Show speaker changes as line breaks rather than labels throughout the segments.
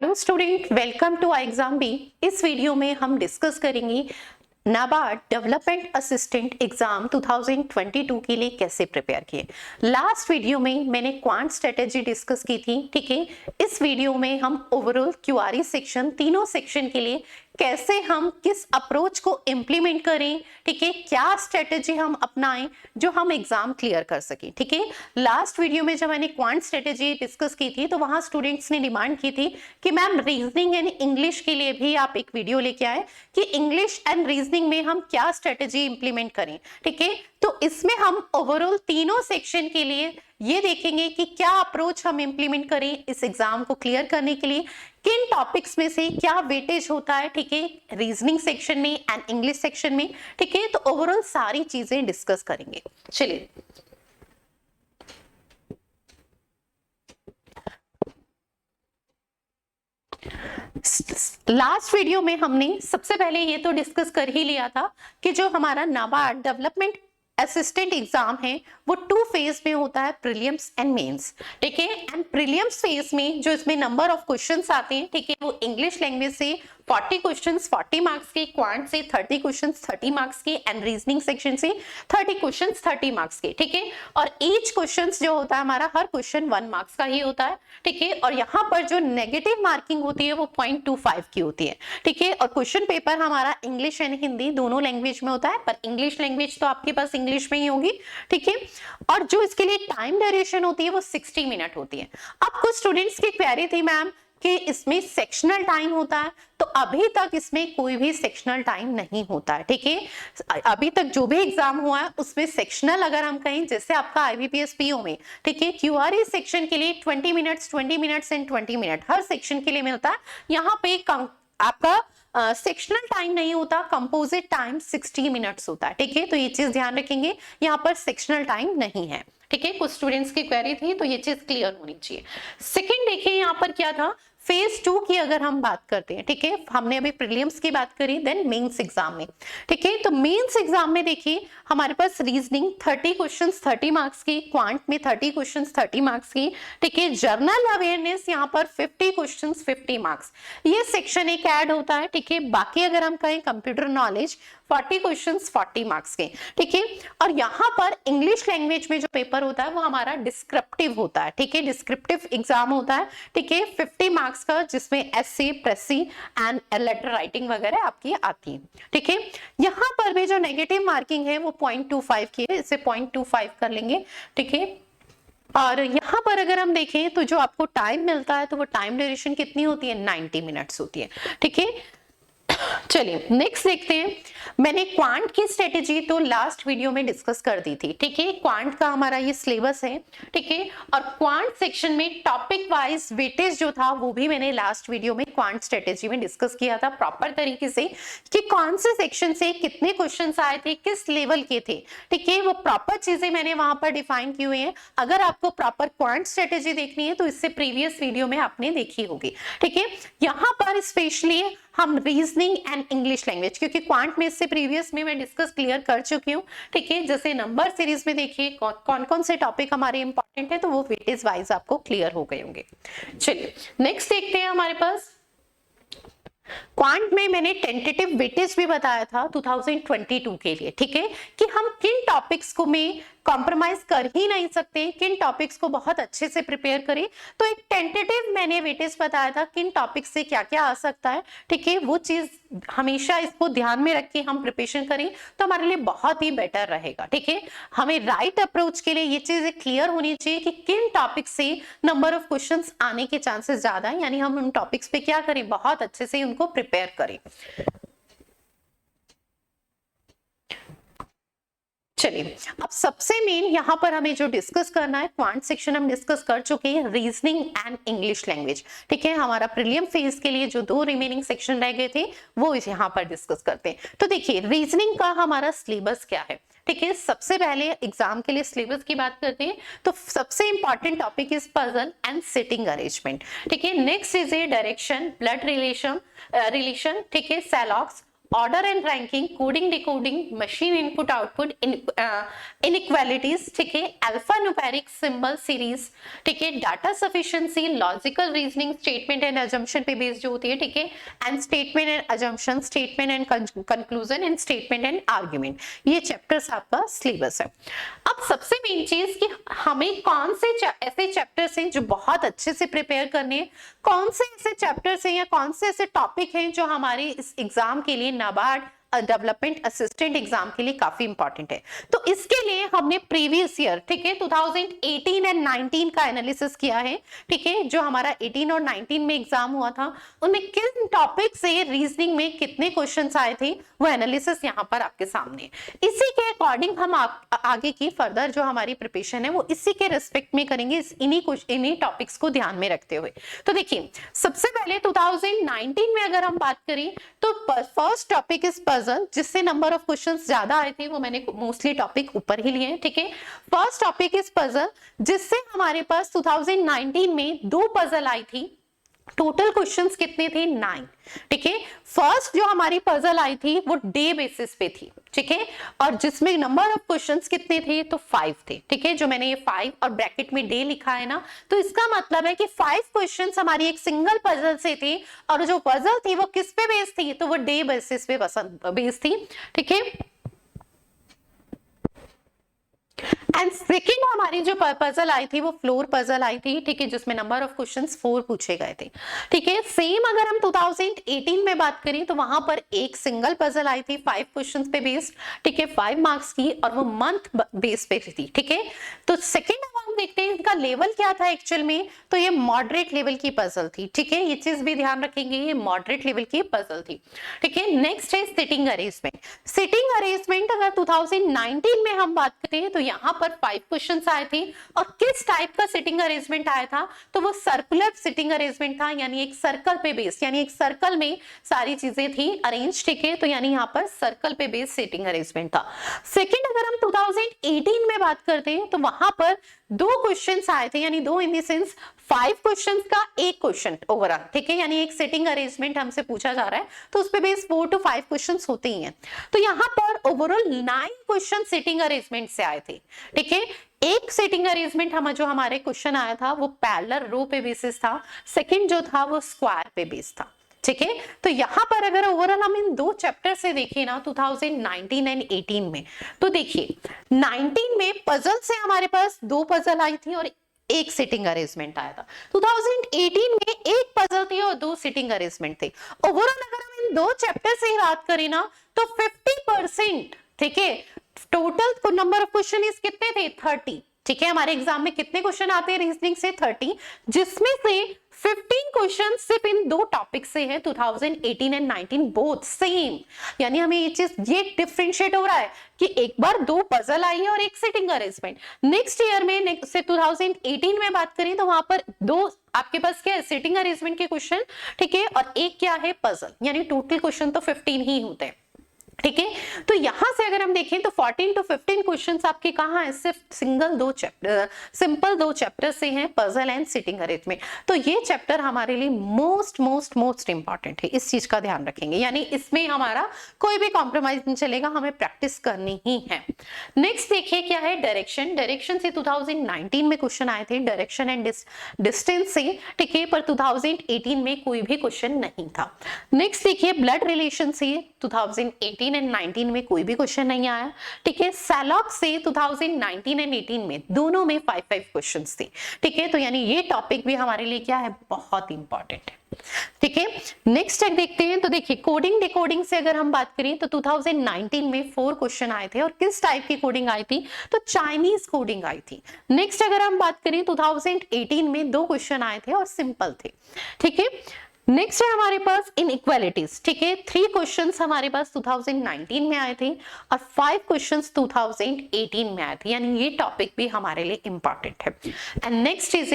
Hello student, welcome to exam B. इस video में हम डिस्कस करेंगे नाबार्ड डेवलपमेंट असिस्टेंट एग्जाम 2022 के लिए कैसे प्रिपेयर किए। लास्ट वीडियो में मैंने क्वांट स्ट्रेटेजी डिस्कस की थी, ठीक है। इस वीडियो में हम ओवरऑल क्यूआरई सेक्शन, तीनों सेक्शन के लिए कैसे हम किस अप्रोच को इम्प्लीमेंट करें, ठीक है, क्या स्ट्रेटेजी हम अपनाएं जो हम एग्जाम क्लियर कर सकें, ठीक है। लास्ट वीडियो में जब मैंने क्वांट स्ट्रेटेजी डिस्कस की थी तो वहां स्टूडेंट्स ने डिमांड की थी कि मैम रीजनिंग एंड इंग्लिश के लिए भी आप एक वीडियो लेके आए कि इंग्लिश एंड रीजनिंग में हम क्या स्ट्रेटेजी इंप्लीमेंट करें, ठीक है। तो इसमें हम ओवरऑल तीनों सेक्शन के लिए ये देखेंगे कि क्या अप्रोच हम इंप्लीमेंट करें इस एग्जाम को क्लियर करने के लिए, किन टॉपिक्स में से क्या वेटेज होता है, ठीक है, रीजनिंग सेक्शन में एंड इंग्लिश सेक्शन में, ठीक है। तो ओवरऑल सारी चीजें डिस्कस करेंगे। चलिए, लास्ट वीडियो में हमने सबसे पहले ये तो डिस्कस कर ही लिया था कि जो हमारा नाबार्ड डेवलपमेंट असिस्टेंट एग्जाम है वो 2 फेज में होता है, प्रीलिम्स एंड मेंस, ठीक है। एंड प्रीलिम्स फेज में जो इसमें नंबर ऑफ क्वेश्चंस आते हैं, ठीक है, वो इंग्लिश लैंग्वेज से 40 क्वेश्चंस 40 मार्क्स के, क्वांट से 30 क्वेश्चंस 30 मार्क्स के एंड रीजनिंग सेक्शन से 30 क्वेश्चंस 30 मार्क्स के, ठीक है। और ईच क्वेश्चंस जो होता है हमारा, हर क्वेश्चन 1 मार्क्स का ही होता है, ठीक है। और यहाँ पर जो नेगेटिव मार्किंग होती है वो 0.25 की होती है, ठीक है। और क्वेश्चन पेपर हमारा इंग्लिश एंड हिंदी दोनों लैंग्वेज में होता है, पर इंग्लिश लैंग्वेज तो आपके पास इंग्लिश में ही होगी, ठीक है। और जो इसके लिए टाइम ड्यूरेशन होती है वो 60 मिनट होती है। अब कुछ स्टूडेंट्स की क्वेरी थी मैम कि इसमें सेक्शनल टाइम होता है, तो अभी तक इसमें कोई भी सेक्शनल टाइम नहीं होता है, ठीक है। अभी तक जो भी एग्जाम हुआ है उसमें सेक्शनल अगर हम कहें, जैसे आपका आईबीपीएस पीओ में, ठीक है, क्यूआरई सेक्शन के लिए 20 minutes and 20 minute her section के लिए मिलता है। यहाँ पे आपका सेक्शनल टाइम नहीं होता, कंपोजिट टाइम 60 मिनट्स होता है, ठीक है। तो ये चीज ध्यान रखेंगे, यहाँ पर सेक्शनल टाइम नहीं है, ठीक है। कुछ स्टूडेंट्स की क्वेरी थी तो ये चीज क्लियर होनी चाहिए। सेकंड देखिए यहाँ पर क्या था, फेज 2 की अगर हम बात करते हैं, ठीक है, हमने अभी प्रीलिम्स की बात करी, देन मेंस एग्जाम में, ठीक है। तो मेंस एग्जाम में देखिए हमारे पास रीजनिंग 30 क्वेश्चंस 30 मार्क्स की, क्वांट में 30 क्वेश्चंस 30 मार्क्स की, ठीक है। जर्नल अवेयरनेस यहाँ पर 50 क्वेश्चंस 50 मार्क्स, ये सेक्शन एक ऐड होता है, ठीक है। बाकी अगर हम कहें कंप्यूटर नॉलेज 40 क्वेश्चंस 40 मार्क्स के, ठीक है। और यहाँ पर इंग्लिश लैंग्वेज में जो पेपर होता है वो हमारा डिस्क्रिप्टिव होता है, ठीक है, डिस्क्रिप्टिव एग्जाम होता है, ठीक है, 50 मार्क्स का, जिसमें एस्से, प्रेसी एंड लेटर राइटिंग वगैरह आपकी आती है, ठीक है। यहाँ पर भी जो नेगेटिव मार्किंग है वो 0.25 की है, इसे 0.25 कर लेंगे, ठीक है। और यहाँ पर अगर हम देखें तो जो आपको टाइम मिलता है तो वो टाइम ड्यूरेशन कितनी होती है, 90 मिनट्स होती है, ठीक है। चलिए नेक्स्ट देखते हैं। मैंने क्वांट की स्ट्रेटेजी तो लास्ट वीडियो में डिस्कस कर दी थी, ठीक है। क्वांट का हमारा ये सिलेबस है, ठीक है। और क्वांट सेक्शन में टॉपिक वाइज वेटेज जो था वो भी मैंने लास्ट वीडियो में क्वांट स्ट्रेटेजी में डिस्कस किया था प्रॉपर तरीके से कि कौन से सेक्शन से कितने क्वेश्चंस आए थे, किस लेवल के थे, ठीक है। वो प्रॉपर चीजें मैंने वहां पर डिफाइन की हुई है। अगर आपको प्रॉपर क्वांट स्ट्रेटेजी देखनी है तो इससे प्रीवियस वीडियो में आपने देखी होगी, ठीक है। यहाँ पर स्पेशली हम रीजनिंग एंड इंग्लिश लैंग्वेज, क्योंकि क्वांट में इससे प्रीवियस में मैं डिस्कस क्लियर कर चुकी हूँ, ठीक है। जैसे नंबर सीरीज में देखिए कौन कौन से टॉपिक हमारे इंपॉर्टेंट है, तो वो वेटेज वाइज आपको क्लियर हो गए होंगे। चलिए नेक्स्ट देखते हैं। हमारे पास क्वांट में मैंने टेंटेटिव वेटेज भी बताया था 2022 के लिए, ठीक है, कि हम किन टॉपिक्स को में कॉम्प्रोमाइज कर ही नहीं सकते, किन टॉपिक्स को बहुत अच्छे से प्रिपेयर करें। तो एक टेंटेटिव मैंने वेटेज बताया था किन टॉपिक्स से क्या क्या आ सकता है, ठीक है। वो चीज हमेशा इसको ध्यान में रख के हम प्रिपरेशन करें तो हमारे लिए बहुत ही बेटर रहेगा, ठीक है। हमें राइट अप्रोच के लिए ये चीज क्लियर होनी चाहिए कि किन टॉपिक से नंबर ऑफ क्वेश्चंस आने के चांसेस ज्यादा है, यानी हम उन टॉपिक्स पे क्या करें, बहुत अच्छे से उनको प्रिपेयर करें। चलिए अब सबसे मेन यहाँ पर हमें जो डिस्कस करना है, क्वांट सेक्शन हम डिस्कस कर चुके हैं, रीजनिंग एंड इंग्लिश लैंग्वेज, ठीक है। हमारा प्रीलियम फेज के लिए जो 2 रिमेनिंग सेक्शन रह गए थे वो यहाँ पर डिस्कस करते हैं। तो देखिए रीजनिंग का हमारा सिलेबस क्या है, ठीक है। सबसे पहले एग्जाम के लिए सिलेबस की बात करते हैं तो सबसे important topic is puzzle and sitting arrangement, ठीक है। Next is a direction, blood relation, ठीक है, सेलॉक्स, order and ranking, coding decoding, machine input output, inequalities, ठीक है, अल्फा न्यूमेरिक सिंबल सीरीज, ठीक है, data sufficiency, logical reasoning, statement and assumption पे बेस्ड जो होती है, ठीक है, and statement and assumption, statement and conclusion and statement and argument, ये चैप्टर्स आपका सिलेबस है। अब सबसे मेन चीज कि हमें कौन से ऐसे चैप्टर्स हैं जो बहुत अच्छे से प्रिपेयर करने हैं, कौन से ऐसे चैप्टर्स हैं या कौन से ऐसे टॉपिक हैं जो हमारे इस एग्जाम के लिए नाबार्ड डेवलपमेंट असिस्टेंट एग्जाम के लिए काफी इंपॉर्टेंट है। तो इसके लिए हमने प्रीवियस ईयर, ठीक है, 2018 एंड 19 का एनालिसिस किया है, ठीक है, जो हमारा 18 और 19 में एग्जाम हुआ था, उनमें किन टॉपिक से रीजनिंग में कितने क्वेश्चंस आए थे, वो एनालिसिस यहाँ पर आपके सामने। इसी के अकॉर्डिंग हम आगे की फर्दर जो हमारी प्रिपरेशन है वो इसी के रिस्पेक्ट में करेंगे, इन्हीं टॉपिक्स को ध्यान में रखते हुए। तो देखिए, सबसे पहले 2019 में अगर हम बात करें तो फर्स्ट टॉपिक इज पजल, जिससे नंबर ऑफ क्वेश्चंस ज्यादा आए थे, वो मैंने मोस्टली टॉपिक ऊपर ही लिए हैं, ठीक है। फर्स्ट टॉपिक इज पजल, जिससे हमारे पास 2019 में 2 पजल आई थी। टोटल क्वेश्चंस कितने थे? 9, ठीक है। फर्स्ट जो हमारी पजल आई थी वो डे बेसिस पे थी, ठीक है, और जिसमें नंबर ऑफ क्वेश्चंस कितने थे? तो 5 थे, ठीक है। जो मैंने ये 5 और ब्रैकेट में डे लिखा है ना, तो इसका मतलब है कि 5 क्वेश्चंस हमारी एक सिंगल पजल से थे, और जो पजल थी वो किस पे बेस्ड थी? तो वो डे बेसिस पे बेस्ड थी, ठीक है। एंड सेकेंड हमारी जो पजल आई थी वो फ्लोर पजल आई थी, ठीक है, जिसमें नंबर ऑफ क्वेश्चंस 4 पूछे गए थे, ठीक है। सेम अगर हम 2018 में बात करें तो वहां पर एक सिंगल पजल आई थी 5 क्वेश्चंस पे बेस्ड, ठीक है, 5 मार्क्स की, और वो मंथ बेस पे थी, ठीक है। तो सेकेंड हम देखते हैं इनका लेवल क्या था एक्चुअल में, तो ये मॉडरेट लेवल की पजल थी, ठीक है, ये चीज भी ध्यान रखेंगे, ये मॉडरेट लेवल की पजल थी, ठीक है। नेक्स्ट है सिटिंग अरेंजमेंट। सिटिंग अरेंजमेंट अगर 2019 में हम बात करें तो यहाँ पर 5 क्वेश्चंस आए थे, और किस टाइप का सिटिंग अरेंजमेंट आया था? तो वो सर्कुलर सिटिंग अरेंजमेंट था, यानी एक सर्कल पे बेस्ड, यानी एक सर्कल में सारी चीजें थी अरेंज, ठीक है। तो यानी यहाँ पर सर्कल पे बेस्ड सिटिंग अरेंजमेंट था। सेकंड अगर हम 2018 में बात करते हैं तो वहां पर 2 क्वेश्चंस आए थे, यानी 2 इन द सेंस 5 क्वेश्चंस का एक क्वेश्चन ओवरऑल, ठीक है, यानी एक सिटिंग अरेंजमेंट हमसे पूछा जा रहा है तो उस पे बेस 4 to 5 क्वेश्चंस होते ही हैं। तो यहाँ पर ओवरऑल 9 क्वेश्चन सिटिंग अरेंजमेंट से आए थे, ठीक है। एक सिटिंग अरेंजमेंट जो हमारे क्वेश्चन आया था वो पैरेलल रो पे बेसिस था, सेकंड जो था वो स्क्वायर पे बेस था, ठीक है। तो यहाँ पर अगर ओवरऑल हम इन 2 चैप्टर से देखें ना 2019 एंड 18 में, तो देखिए 19 में पजल से हमारे पास 2 पजल आई थी और एक सिटिंग अरेंजमेंट आया था। 2018 में एक पजल थी और 2 सिटिंग अरेंजमेंट थे। ओवरऑल अगर हम इन 2 चैप्टर से ही बात करें ना तो 50%, ठीक है, टोटल नंबर ऑफ क्वेश्चन इस कितने थे? 30, ठीक है। हमारे एग्जाम में कितने क्वेश्चन आते हैं रीजनिंग से? 30, जिसमें से 15 क्वेश्चन सिर्फ इन 2 टॉपिक से हैं, 2018 एंड 19 बोथ सेम। यानी हमें ये चीज ये डिफरेंशिएट हो रहा है कि एक बार 2 पजल आई है और एक सिटिंग अरेंजमेंट। नेक्स्ट ईयर में से 2018 में बात करें तो वहां पर 2 आपके पास क्या है? सिटिंग अरेंजमेंट के क्वेश्चन, ठीक है, और एक क्या है? पजल, यानी टोटल क्वेश्चन तो 15 ही होते हैं, ठीक है। तो यहां से अगर हम देखें तो 14 to 15 क्वेश्चंस आपके कहां है? सिर्फ सिंपल 2 चैप्टर से हैं, पजल एंड सिटिंग अरेंजमेंट। तो ये चैप्टर हमारे लिए मोस्ट इंपॉर्टेंट है, इस चीज का ध्यान रखेंगे, यानी इसमें हमारा कोई भी कॉम्प्रोमाइज नहीं चलेगा, हमें प्रैक्टिस करनी ही है। नेक्स्ट देखिए क्या है? डायरेक्शन। डायरेक्शन से 2019 में क्वेश्चन आए थे, डायरेक्शन एंड डिस्टेंस से, ठीक है, पर 2018 में कोई भी क्वेश्चन नहीं था। नेक्स्ट देखिए ब्लड रिलेशन से 2018 एंड 19 में कोई भी क्वेश्चन नहीं आया, ठीक है। सैलॉक से 2019 एंड 18 में दोनों में 5 क्वेश्चंस थे, ठीक है। तो यानी ये टॉपिक भी हमारे लिए क्या है? बहुत इंपॉर्टेंट है, ठीक है। नेक्स्ट देखते हैं, तो देखिए कोडिंग डिकोडिंग से अगर हम बात करें तो 2019 में 4 क्वेश्चन आए थे, और किस टाइप की कोडिंग आई थी? तो चाइनीज कोडिंग आई थी। नेक्स्ट अगर हम बात करें 2018 में 2 क्वेश्चन आए थे और सिंपल थे, ठीक है। नेक्स्ट है हमारे पास इनइक्वालिटीज, ठीक है, 3 क्वेश्चंस हमारे पास 2019 में आए थे और 5 क्वेश्चंस 2018 में आए थे, यानी ये टॉपिक भी हमारे लिए इंपॉर्टेंट है। And next is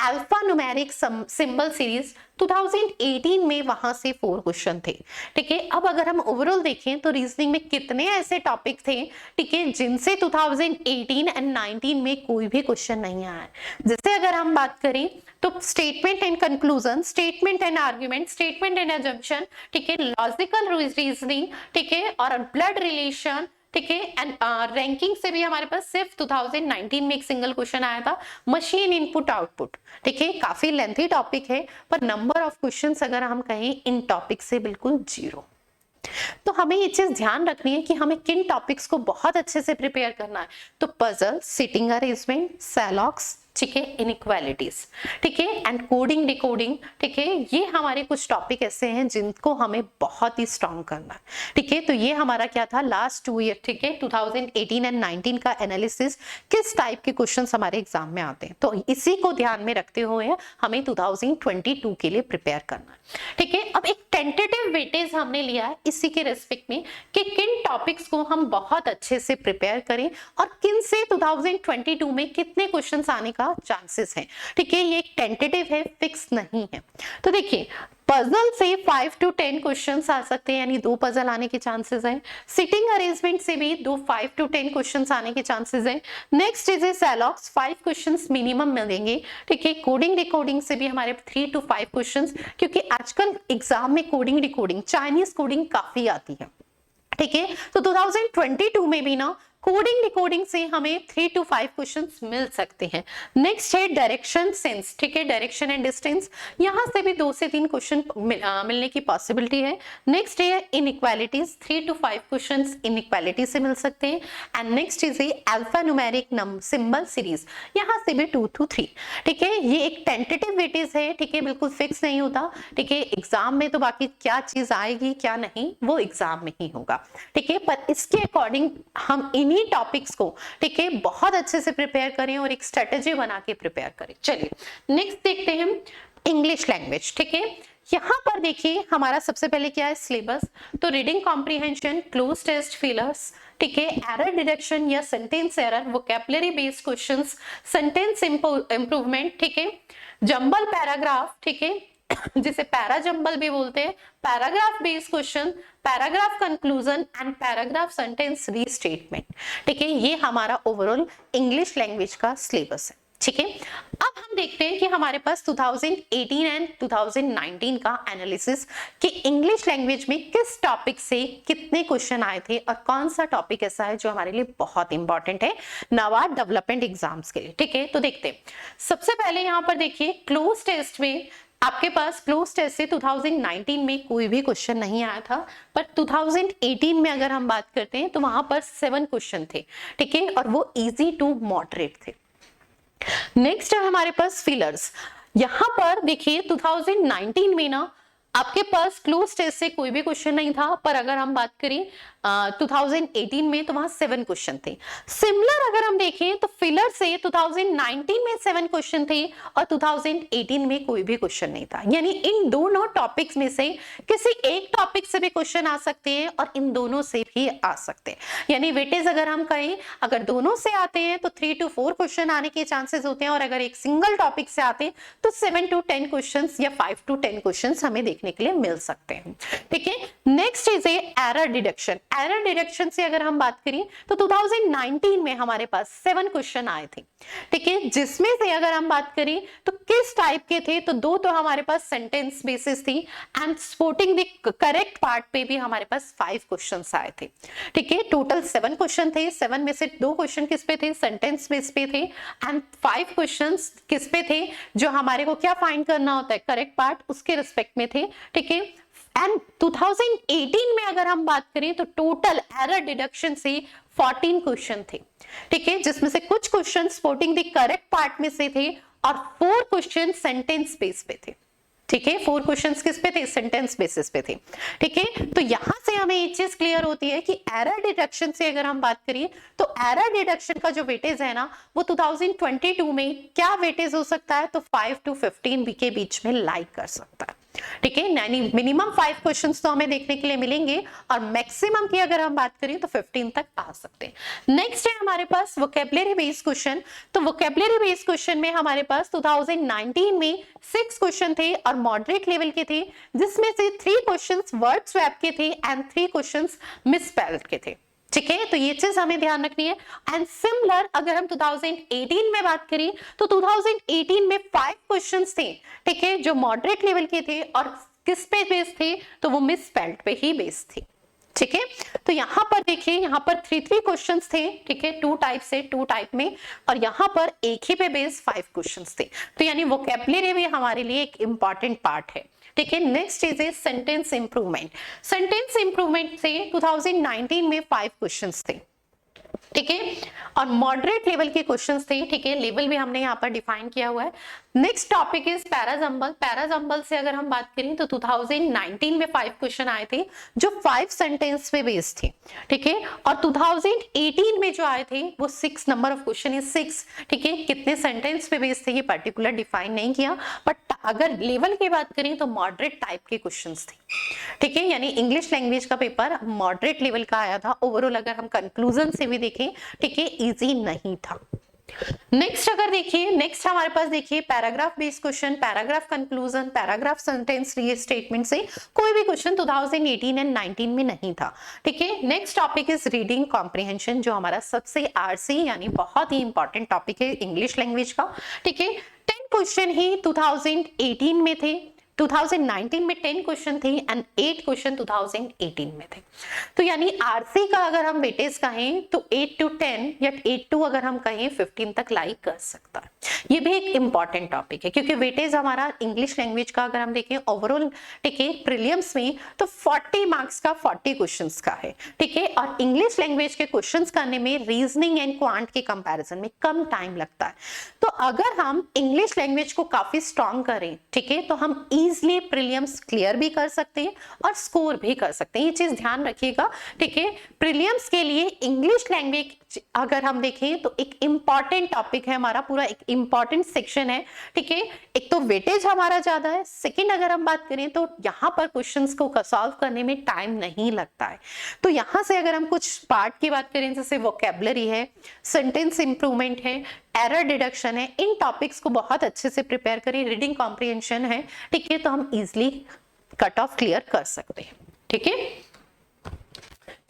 alpha numeric symbol series, 2018 में वहां से 4 क्वेश्चन थे, ठीक है। अब अगर हम ओवरऑल देखें तो रीजनिंग में कितने ऐसे टॉपिक थे, ठीक है, जिनसे 2018 एंड 19 में कोई भी क्वेश्चन नहीं आया। जैसे अगर हम बात करें तो statement and conclusion, statement and argument, statement and assumption, ठीक है, लॉजिकल रीजनिंग, ठीक है, और ब्लड रिलेशन, ठीक है, एंड रैंकिंग से भी हमारे पास सिर्फ 2019 में एक सिंगल क्वेश्चन आया था, मशीन इनपुट आउटपुट, ठीक है, काफी लेंथी टॉपिक है, पर नंबर ऑफ क्वेश्चंस अगर हम कहें इन टॉपिक से बिल्कुल 0। तो हमें ये चीज ध्यान रखनी है कि हमें किन टॉपिक्स को बहुत अच्छे से प्रिपेयर करना है। तो पजल, सिटिंग अरेंजमेंट, सैलॉक्स, ठीक है, इनइक्वालिटीज, ठीक है, एंड कोडिंग डिकोडिंग, ठीक है, ये हमारे कुछ टॉपिक ऐसे हैं जिनको हमें बहुत ही स्ट्रॉन्ग करना है, ठीक है। तो ये हमारा क्या था लास्ट 2 ईयर, ठीक है, 2018 एंड 19 का एनालिसिस, किस टाइप के क्वेश्चंस हमारे एग्जाम में आते हैं, तो इसी को ध्यान में रखते हुए हमें 2022 के लिए प्रिपेयर करना है, ठीक है। अब एक टेंटेटिव वेटेज हमने लिया है इसी के रेस्पेक्ट में कि किन टॉपिक्स को हम बहुत अच्छे से प्रिपेयर करें और किन से 2022 में कितने क्वेश्चंस आने का चांसेस है, ठीक है। ये एक टेंटेटिव है, फिक्स नहीं है। तो देखिए, पजल से 5 to 10 क्वेश्चंस आ सकते हैं, यानी 2 पजल आने के चांसेस हैं। सिटिंग अरेंजमेंट से भी 5 to 10 क्वेश्चंस आने के चांसेस हैं। नेक्स्ट इज सैलॉक्स, 5 क्वेश्चंस मिनिमम मिलेंगे, ठीक है। कोडिंग डिकोडिंग से भी हमारे 3 to 5 क्वेश्चंस, क्योंकि आजकल एग्जाम में कोडिंग डिकोडिंग, चाइनीज कोडिंग काफी आती है, ठीक है। तो 2022 में भी ना कोडिंग डिकोडिंग से हमें 3 to 5 क्वेश्चंस मिल सकते हैं। नेक्स्ट है डायरेक्शन सेंस, ठीक है, डायरेक्शन एंड डिस्टेंस, यहां से भी 2 से 3 क्वेश्चन मिलने की पॉसिबिलिटी है। नेक्स्ट है इनइक्वालिटीज, 3 to 5 क्वेश्चंस इनइक्वालिटी से मिल सकते हैं। And next is alpha numeric symbol series, यहां से भी 2 to 3, ठीक है। ये एक टेंटेटिव वेटेज है, ठीक है, बिल्कुल फिक्स नहीं होता, ठीक है। एग्जाम में तो बाकी क्या चीज आएगी क्या नहीं वो एग्जाम में ही होगा, ठीक है, पर इसके अकॉर्डिंग हम इन्हीं टॉपिक्स को, ठीक है, बहुत अच्छे से प्रिपेयर करें और एक स्ट्रेटेजी बना के प्रिपेयर करें। चलिए नेक्स्ट देखते हैं इंग्लिश लैंग्वेज, ठीक है। यहां पर देखिए हमारा सबसे पहले क्या है सिलेबस, तो reading comprehension, cloze test, fillers, ठीक है, एरर डिटेक्शन या sentence error, vocabulary based questions, sentence improvement, ठीक है, जंबल पैराग्राफ, ठीक है, जिसे पैरा जंबल भी बोलते हैं, paragraph based question, paragraph conclusion and paragraph sentence restatement, ठीक है। ये हमारा ओवरऑल इंग्लिश लैंग्वेज का सिलेबस है, ठीक है। अब हम देखते हैं कि हमारे पास 2018 एंड 2019 का एनालिसिस कि इंग्लिश लैंग्वेज में किस टॉपिक से कितने क्वेश्चन आए थे और कौन सा टॉपिक ऐसा है जो हमारे लिए बहुत इंपॉर्टेंट है नाबार्ड डेवलपमेंट एग्जाम्स के लिए, ठीक है। तो देखते हैं, सबसे पहले यहाँ पर देखिए क्लोज टेस्ट में आपके पास क्लोज टेस्ट से 2019 में कोई भी क्वेश्चन नहीं आया था, पर 2018 में अगर हम बात करते हैं तो वहां पर 7 क्वेश्चन थे, ठीक है, और वो इजी टू मॉडरेट थे। नेक्स्ट है हमारे पास फिलर्स, यहां पर देखिए 2019 में ना आपके पास क्लोज टेस्ट से कोई भी क्वेश्चन नहीं था, पर अगर हम बात करें 2018 में तो वहां 7 क्वेश्चन थे। सिमिलर अगर हम देखें तो फिलर से 2019 में 7 क्वेश्चन थे और 2018 में कोई भी क्वेश्चन नहीं था, यानी इन दोनों टॉपिक्स में से किसी एक टॉपिक से भी क्वेश्चन आ सकते हैं और इन दोनों से भी आ सकते हैं। यानी वेटेज अगर हम कहें, अगर दोनों से आते हैं तो 3 to 4 क्वेश्चन आने के चांसेस होते हैं, और अगर एक सिंगल टॉपिक से आते हैं तो 7 to 10 क्वेश्चन या 5 to 10 क्वेश्चन हमें देखने के लिए मिल सकते हैं, ठीक है। Next is error deduction, error deduction से अगर हम बात करें तो 2019 में हमारे पास 7 क्वेश्चन आए थे, ठीक है, जिसमें से अगर हम बात करें तो किस टाइप के थे, तो 2 तो हमारे पास सेंटेंस बेसिस थी and sporting the correct part पे भी हमारे पास 5 क्वेश्चंस आए थे, ठीक है। टोटल 7 क्वेश्चन थे, 7 में से 2 क्वेश्चन किस पे थे, सेंटेंस बेस पे थे, एंड 5 क्वेश्चंस किस पे थे, जो हमारे को क्या फाइंड करना होता है, करेक्ट पार्ट, उसके रिस्पेक्ट में थे, ठीक है। एंड 2018 में अगर हम बात करें तो टोटल एरर डिडक्शन से 14 क्वेश्चन थे, ठीक है, जिसमें से कुछ question sporting the correct part में से थे और 4 क्वेश्चन सेंटेंस बेस पे थे, ठीक है। 4 क्वेश्चंस किस पे थे, सेंटेंस बेसिस पे थे, ठीक है। तो यहां से हमें एक चीज क्लियर होती है कि एरर डिडक्शन से अगर हम बात करें तो एरर डिडक्शन का जो वेटेज है ना वो 2022 में क्या वेटेज हो सकता है, तो 5 to 15 के बीच में लाई कर सकता है, ठीक है। यानी मिनिमम 5 क्वेश्चंस तो हमें देखने के लिए मिलेंगे और मैक्सिमम की अगर हम बात करें तो 15 तक आ सकते हैं। नेक्स्ट है हमारे पास वोकैबुलरी बेस्ड क्वेश्चन, तो वोकैबुलरी बेस्ड क्वेश्चन में हमारे पास 2019 में 6 क्वेश्चन थे और मॉडरेट लेवल के थे, जिसमें से 3 क्वेश्चंस वर्ड स्वैप के थे एंड 3 क्वेश्चंस मिसस्पेल्ड के थे, ठीक है, तो ये चीज हमें ध्यान रखनी है। एंड सिमिलर अगर हम 2018 में बात करें तो 2018 में 5 क्वेश्चंस थे, ठीक है, जो मॉडरेट लेवल के थे और किस पे बेस्ड थे, तो वो मिस स्पेल्ड पे ही बेस्ड थे। ठीक है, तो यहाँ पर देखिए, यहाँ पर 3 क्वेश्चंस थे, ठीक है, 2 टाइप से, 2 टाइप में, और यहाँ पर एक ही पे बेस्ड 5 क्वेश्चंस थे। तो यानी वोकैबुलरी भी हमारे लिए एक इंपॉर्टेंट पार्ट है। ठीक है, नेक्स्ट चीज है सेंटेंस इंप्रूवमेंट। सेंटेंस इंप्रूवमेंट से 2019 में 5 क्वेश्चंस थे, ठीक है, और मॉडरेट लेवल के क्वेश्चंस थे। ठीक है, लेवल भी हमने यहाँ पर डिफाइन किया हुआ है। Next topic is parajumble. Parajumble से अगर हम बात करें तो 2019 में 5 क्वेश्चन आए थे जो 5 सेंटेंस पे बेस्ड थे। ठीक है, और 2018 में जो आए थे वो 6 नंबर ऑफ क्वेश्चन इज 6। ठीक है, कितने सेंटेंस पे बेस्ड थे ये पर्टिकुलर डिफाइन नहीं किया, बट अगर लेवल की बात करें तो मॉडरेट टाइप के क्वेश्चंस थे। ठीक है, यानी इंग्लिश लैंग्वेज का पेपर मॉडरेट लेवल का आया था। ओवरऑल अगर हम कंक्लूजन से भी देखें, ठीक है, इजी नहीं था। नेक्स्ट अगर देखिए, नेक्स्ट हमारे पास देखिए paragraph based question, paragraph conclusion, paragraph sentence restatement से कोई भी क्वेश्चन 2018 एंड 19 में नहीं था। ठीक है, next topic is reading comprehension, जो हमारा सबसे आरसी यानी बहुत ही इंपॉर्टेंट टॉपिक है इंग्लिश लैंग्वेज का। ठीक है, 10 क्वेश्चन ही 2018 में थे, 2019 में 10 क्वेश्चन थे एंड 8 क्वेश्चन 2018 में थे। तो यानी आरसी का अगर हम वेटेज कहें तो 8 to 10 या 8 to अगर हम कहें 15 तक लाई कर सकता है। ये भी एक इंपॉर्टेंट टॉपिक है क्योंकि वेटेज हमारा इंग्लिश लैंग्वेज का अगर हम देखें ओवरऑल, ठीक है, प्रीलिम्स में तो 40 मार्क्स का 40 क्वेश्चंस का है। ठीक है, और इंग्लिश लैंग्वेज के क्वेश्चंस करने में रीजनिंग एंड क्वांट के कंपैरिजन में कम टाइम लगता है। तो अगर हम इंग्लिश लैंग्वेज को काफी स्ट्रॉन्ग करें, ठीक है, तो हम इजीली प्रीलिम्स क्लियर भी कर सकते हैं और स्कोर भी कर सकते हैं। ये चीज ध्यान रखिएगा। ठीक है, प्रीलिम्स के लिए इंग्लिश लैंग्वेज अगर हम देखें तो एक इंपॉर्टेंट टॉपिक है हमारा, पूरा एक इंपॉर्टेंट सेक्शन है। ठीक है, एक तो वेटेज हमारा ज्यादा है, सेकंड अगर हम बात करें तो यहाँ पर क्वेश्चंस को सॉल्व करने में टाइम नहीं लगता है। तो यहाँ से अगर हम कुछ पार्ट की बात करें, जैसे वोकैबुलरी है, सेंटेंस इंप्रूवमेंट है, एरर डिडक्शन है, इन टॉपिक्स को बहुत अच्छे से प्रिपेयर करें, रीडिंग कॉम्प्रिहेंशन है, ठीक है, तो हम इजिली कट ऑफ क्लियर कर सकते हैं। ठीक है,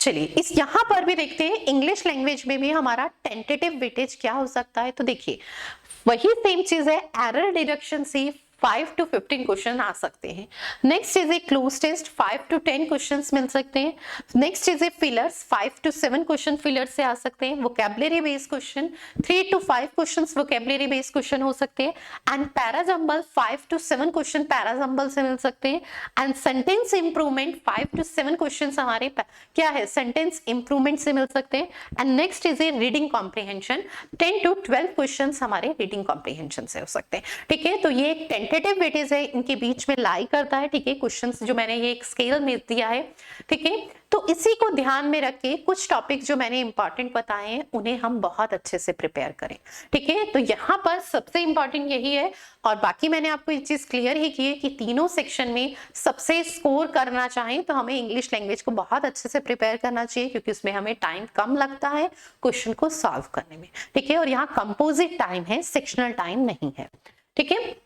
चलिए इस यहां पर भी देखते हैं इंग्लिश लैंग्वेज में भी हमारा टेंटेटिव वेटेज क्या हो सकता है। तो देखिए वही सेम चीज है, एरर डिडक्शन से 5 to 15 क्वेश्चन आ सकते हैं। Next is a cloze test, 5 to 10 questions मिल सकते हैं। Next is a fillers, 5 to 7 question filler से आ सकते हैं। Vocabulary based question 3 to 5 questions vocabulary based question हो सकते हैं। And para jumble 5 to 7 question para jumble से मिल सकते हैं। And sentence improvement 5 to 7 question हमारे क्या है, सेंटेंस इंप्रूवमेंट से मिल सकते हैं। And next is A reading comprehension, 10 to 12 question हमारे रीडिंग कॉम्प्रिहेंशन से हो सकते हैं। ठीक है, तो ये एक टेंटेटिव वेटेज है, इनके बीच में लाई करता है। ठीक है, क्वेश्चंस जो मैंने ये एक स्केल में दिया है। ठीक है, तो इसी को ध्यान में रख के कुछ टॉपिक जो मैंने इंपॉर्टेंट बताए हैं उन्हें हम बहुत अच्छे से प्रिपेयर करें। ठीक है, तो यहाँ पर सबसे इंपॉर्टेंट यही है, और बाकी मैंने आपको ये चीज क्लियर ही की है कि तीनों सेक्शन में सबसे स्कोर करना चाहें तो हमें इंग्लिश लैंग्वेज को बहुत अच्छे से प्रिपेयर करना चाहिए, क्योंकि उसमें हमें टाइम कम लगता है क्वेश्चन को सॉल्व करने में। ठीक है, और यहाँ कंपोजिट टाइम है, सेक्शनल टाइम नहीं है। ठीक है,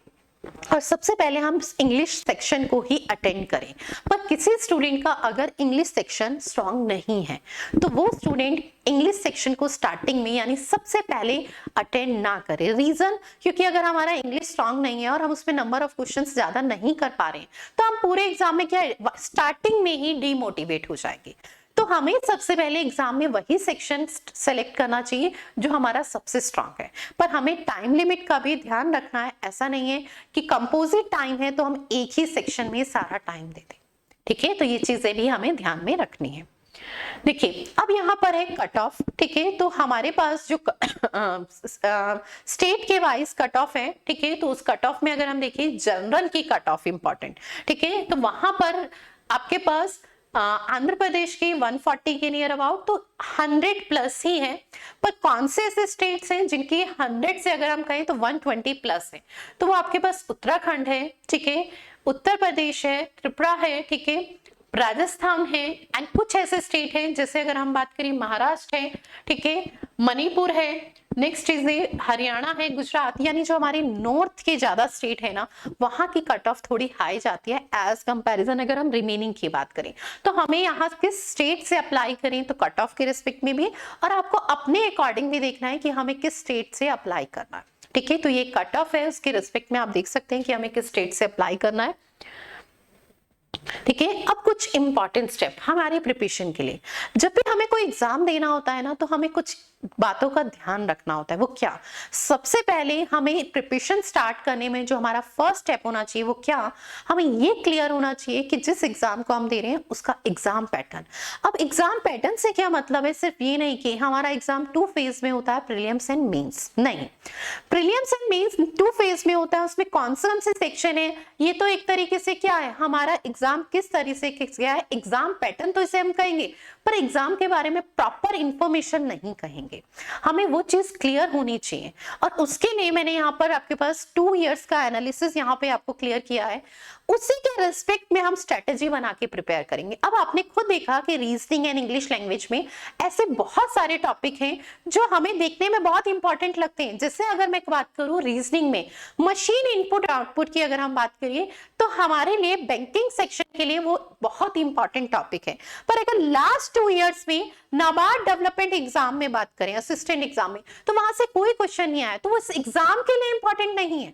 और सबसे पहले हम इंग्लिश सेक्शन को ही अटेंड करें। पर किसी स्टूडेंट का अगर इंग्लिश सेक्शन स्ट्रांग नहीं है तो वो स्टूडेंट इंग्लिश सेक्शन को स्टार्टिंग में यानी सबसे पहले अटेंड ना करे। रीजन, क्योंकि अगर हमारा इंग्लिश स्ट्रांग नहीं है और हम उसमें नंबर ऑफ क्वेश्चंस ज्यादा नहीं कर पा रहे हैं तो हम पूरे एग्जाम में क्या स्टार्टिंग में ही डीमोटिवेट हो जाएंगे। तो हमें सबसे पहले एग्जाम में वही सेक्शन सेलेक्ट करना चाहिए जो हमारा सबसे स्ट्रांग है। पर हमें टाइम लिमिट का भी ध्यान रखना है, ऐसा नहीं है कि कंपोजिट टाइम है तो हम एक ही सेक्शन में सारा टाइम दे दें। ठीक है, तो ये चीजें भी हमें ध्यान में रखनी है। देखिए अब यहाँ पर है कट ऑफ। ठीक है, तो हमारे पास जो स्टेट के वाइज कट ऑफ है, ठीक है, तो उस कट ऑफ में अगर हम देखें जनरल की कट ऑफ इंपॉर्टेंट। ठीक है, तो वहां पर आपके पास आंध्र प्रदेश की 140 के नियर अबाउट, तो 100 प्लस ही है। पर कौन से ऐसे स्टेट्स हैं जिनकी 100 से अगर हम कहें तो 120 प्लस है, तो वो आपके पास उत्तराखंड है, ठीक है, उत्तर प्रदेश है, त्रिपुरा है, ठीक है, राजस्थान है, एंड कुछ ऐसे स्टेट हैं जैसे अगर हम बात करें महाराष्ट्र है, ठीक है, मणिपुर है, नेक्स्ट चीज है हरियाणा है, गुजरात, यानी जो हमारे नॉर्थ के ज्यादा स्टेट है ना, वहां की कट ऑफ थोड़ी हाई जाती है एज कंपैरिजन। अगर हम रिमेनिंग की बात करें तो हमें यहाँ किस स्टेट से अप्लाई करें तो कट ऑफ के रिस्पेक्ट में भी, और आपको अपने अकॉर्डिंग भी देखना है कि हमें किस स्टेट से अप्लाई करना है। ठीक है, तो ये कट ऑफ है, उसके रिस्पेक्ट में आप देख सकते हैं कि हमें किस स्टेट से अप्लाई करना है। ठीक है, अब कुछ इंपॉर्टेंट स्टेप हमारे प्रिपरेशन के लिए। जब भी हमें कोई एग्जाम देना होता है ना, तो हमें कुछ बातों का ध्यान रखना होता है। वो क्या? सबसे पहले हमें प्रिपरेशन स्टार्ट करने में जो हमारा फर्स्ट स्टेप होना चाहिए वो क्या, हमें ये क्लियर होना चाहिए कि जिस एग्जाम को हम दे रहे हैं उसका एग्जाम पैटर्न। अब एग्जाम पैटर्न से क्या मतलब है? सिर्फ ये नहीं कि हमारा एग्जाम 2 फेज में होता है, प्रीलिम्स एंड मेंस। नहीं, प्रीलिम्स एंड मेंस 2 फेज में होता है, उसमें कौन से सेक्शन है, ये तो एक तरीके से क्या है, हमारा एग्जाम किस तरीके से क्या है, एग्जाम पैटर्न तो इसे हम कहेंगे, पर एग्जाम के बारे में प्रॉपर इंफॉर्मेशन नहीं कहेंगे। हमें वो चीज क्लियर होनी चाहिए, और उसके लिए मैंने यहाँ पर आपके पास 2 इयर्स का एनालिसिस यहाँ पे आपको क्लियर किया है। उसी के रिस्पेक्ट में हम स्ट्रेटेजी बना के प्रिपेयर करेंगे। अब आपने खुद देखा कि रीजनिंग एंड इंग्लिश लैंग्वेज में ऐसे बहुत सारे टॉपिक हैं जो हमें देखने में बहुत इंपॉर्टेंट लगते हैं। जैसे अगर मैं बात करूं रीजनिंग में मशीन इनपुट आउटपुट की अगर हम बात करिए, तो हमारे लिए बैंकिंग सेक्शन के लिए वो बहुत इंपॉर्टेंट टॉपिक है। पर अगर लास्ट 2 इयर्स में नाबार्ड डेवलपमेंट एग्जाम में बात करें, असिस्टेंट एग्जाम में, तो वहां से कोई क्वेश्चन नहीं आया, तो वो इस एग्जाम के लिए इंपॉर्टेंट नहीं है।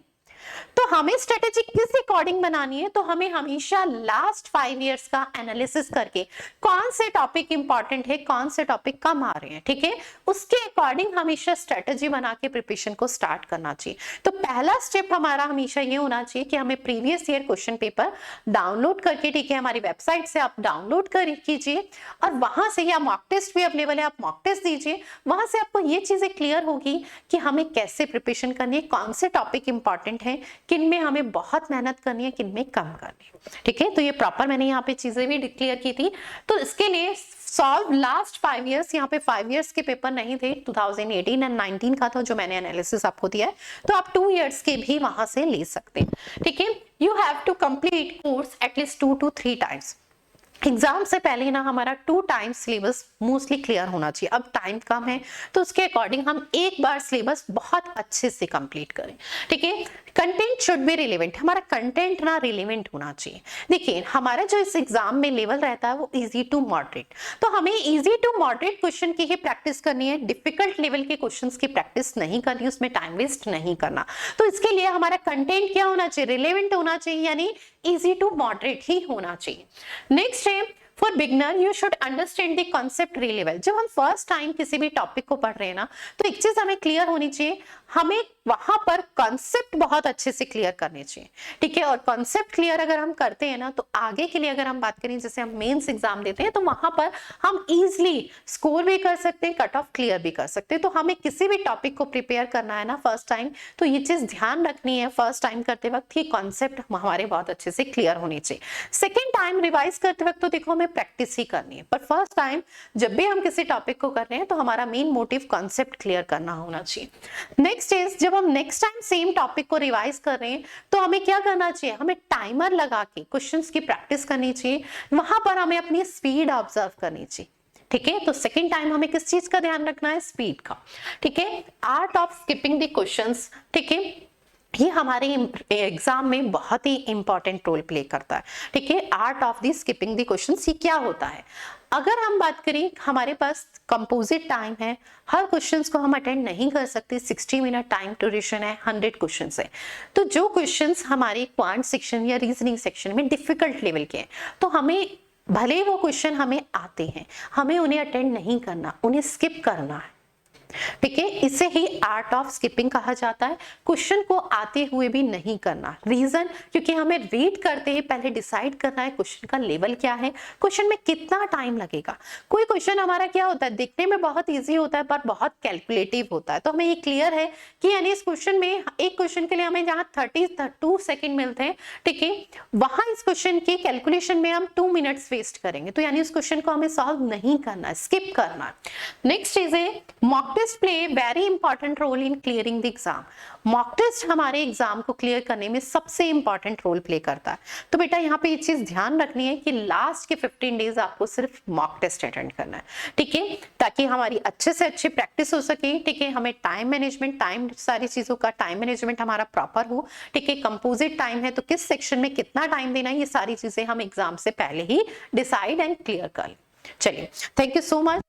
तो हमें स्ट्रेटेजी किस अकॉर्डिंग बनानी है, तो हमें हमेशा लास्ट 5 इयर्स का एनालिसिस करके कौन से टॉपिक इंपॉर्टेंट है, कौन से टॉपिक कम आ रहे हैं, ठीक है, उसके अकॉर्डिंग हमेशा स्ट्रेटेजी बना के प्रिपरेशन को स्टार्ट करना चाहिए। तो पहला स्टेप हमारा हमेशा ये होना चाहिए कि हमें previous year question paper download करके, ठीक है, हमारी वेबसाइट से आप डाउनलोड कर कीजिए, और वहां से या मॉक टेस्ट भी अवेलेबल है, आप मॉक टेस्ट दीजिए। वहां से आपको ये चीजें क्लियर होगी कि हमें कैसे प्रिपरेशन करनी है, कौन से टॉपिक इंपॉर्टेंट है, किन में हमें बहुत मेहनत करनी है, किन में कम करनी है। ठीक है, तो ये प्रॉपर मैंने यहाँ पे चीजें भी डिक्लेयर की थी। तो इसके लिए सॉल्व लास्ट 5 इयर्स, यहाँ पे 5 इयर्स के पेपर नहीं थे, 2018 एंड 19 का था जो मैंने एनालिसिस आपको दिया है, तो आप 2 इयर्स के भी वहां से ले सकते हैं। ठीक है, you have to complete course at least 2 to 3 times. Exam से पहले ना हमारा 2 टाइम्स सिलेबस मोस्टली क्लियर होना चाहिए। अब टाइम कम है तो उसके अकॉर्डिंग हम एक बार सिलेबस बहुत अच्छे से कंप्लीट करें। ठीक है, कंटेंट शुड बी रिलेवेंट, हमारा कंटेंट ना रिलेवेंट होना चाहिए। देखिए, हमारा जो इस एग्जाम में लेवल रहता है वो इजी टू मॉडरेट, तो हमें इजी टू मॉडरेट क्वेश्चन की ही प्रैक्टिस करनी है, डिफिकल्ट लेवल के क्वेश्चंस की प्रैक्टिस नहीं करनी, उसमें टाइम वेस्ट नहीं करना। तो इसके लिए हमारा कंटेंट क्या होना चाहिए, रिलेवेंट होना चाहिए, यानी इजी टू मॉडरेट ही होना चाहिए। नेक्स्ट है for beginner you should understand the concept Relevel. जब हम फर्स्ट टाइम किसी भी टॉपिक को पढ़ रहे हैं ना, तो एक चीज हमें क्लियर होनी चाहिए, हमें वहां पर कॉन्सेप्ट बहुत अच्छे से क्लियर करने चाहिए। ठीक है, और कॉन्सेप्ट क्लियर अगर हम करते हैं ना, तो आगे के लिए अगर हम बात करें, जैसे हम मेंस एग्जाम देते हैं, तो वहां पर हम इजिली स्कोर भी कर सकते हैं, कट ऑफ क्लियर भी कर सकते हैं। तो हमें किसी भी टॉपिक को प्रिपेयर करना है ना फर्स्ट टाइम, तो ये चीज ध्यान रखनी है फर्स्ट टाइम करते वक्त कि कॉन्सेप्ट हमारे बहुत अच्छे से क्लियर होने चाहिए। सेकेंड टाइम रिवाइज करते वक्त तो देखो हमें प्रैक्टिस ही करनी है, पर फर्स्ट टाइम जब भी हम किसी टॉपिक को कर रहे हैं तो हमारा मेन मोटिव कॉन्सेप्ट क्लियर करना होना चाहिए। नेक्स्ट इज, जब हम नेक्स्ट टाइम सेम टॉपिक को रिवाइज कर रहे हैं तो हमें क्या करना चाहिए, हमें टाइमर लगा के क्वेश्चंस की प्रैक्टिस करनी चाहिए, वहां पर हमें अपनी स्पीड ऑब्जर्व करनी चाहिए। ठीक है, तो सेकेंड टाइम हमें किस चीज का ध्यान रखना है, स्पीड का। ठीक है, art of skipping the questions, ठीक है, ये हमारे एग्जाम में बहुत ही इंपॉर्टेंट रोल प्ले करता है। ठीक है, art of the skipping the questions, ये क्या होता है? अगर हम बात करें, हमारे पास कंपोजिट टाइम है, हर क्वेश्चंस को हम अटेंड नहीं कर सकते, 60 मिनट टाइम ड्यूरेशन है, 100 क्वेश्चंस है। तो जो क्वेश्चंस हमारे क्वांट सेक्शन या रीजनिंग सेक्शन में डिफिकल्ट लेवल के हैं, तो हमें भले वो क्वेश्चन हमें आते हैं, हमें उन्हें अटेंड नहीं करना, उन्हें स्किप करना है। ठीक है, इसे ही आर्ट ऑफ स्किपिंग कहा जाता है। क्वेश्चन को आते हुए भी नहीं करना, रीजन क्योंकि हमें रीड करते ही पहले डिसाइड करना है क्वेश्चन का लेवल क्या है, क्वेश्चन में कितना टाइम लगेगा। कोई क्वेश्चन हमारा क्या होता है, दिखने में बहुत इजी होता है पर बहुत कैलकुलेटिव होता है, तो हमें ये क्लियर है कि यानी इस क्वेश्चन में, एक क्वेश्चन के लिए हमें जहां 32 सेकेंड मिलते हैं, ठीक है, वहां इस क्वेश्चन की कैलकुलेशन में हम 2 मिनट्स वेस्ट करेंगे, तो यानी उस क्वेश्चन को हमें सॉल्व नहीं करना, स्किप करना। नेक्स्ट चीज है mock test play very important role in clearing the exam. Mock test हमारे एग्जाम को क्लियर करने में सबसे इंपॉर्टेंट रोल प्ले करता है। तो बेटा यहाँ पे ये चीज ध्यान रखनी है कि लास्ट के 15 डेज आपको सिर्फ मॉक टेस्ट अटेंड करना है, ठीक है, ताकि हमारी अच्छे से अच्छी प्रैक्टिस हो सके, ठीक है। हमें टाइम मैनेजमेंट, टाइम, सारी चीजों का टाइम मैनेजमेंट हमारा प्रॉपर हो, ठीक है। कंपोजिट टाइम है तो किस सेक्शन में कितना टाइम देना है, ये सारी चीजें हम एग्जाम से पहले ही डिसाइड एंड क्लियर कर लें। चलिए, थैंक यू सो मच।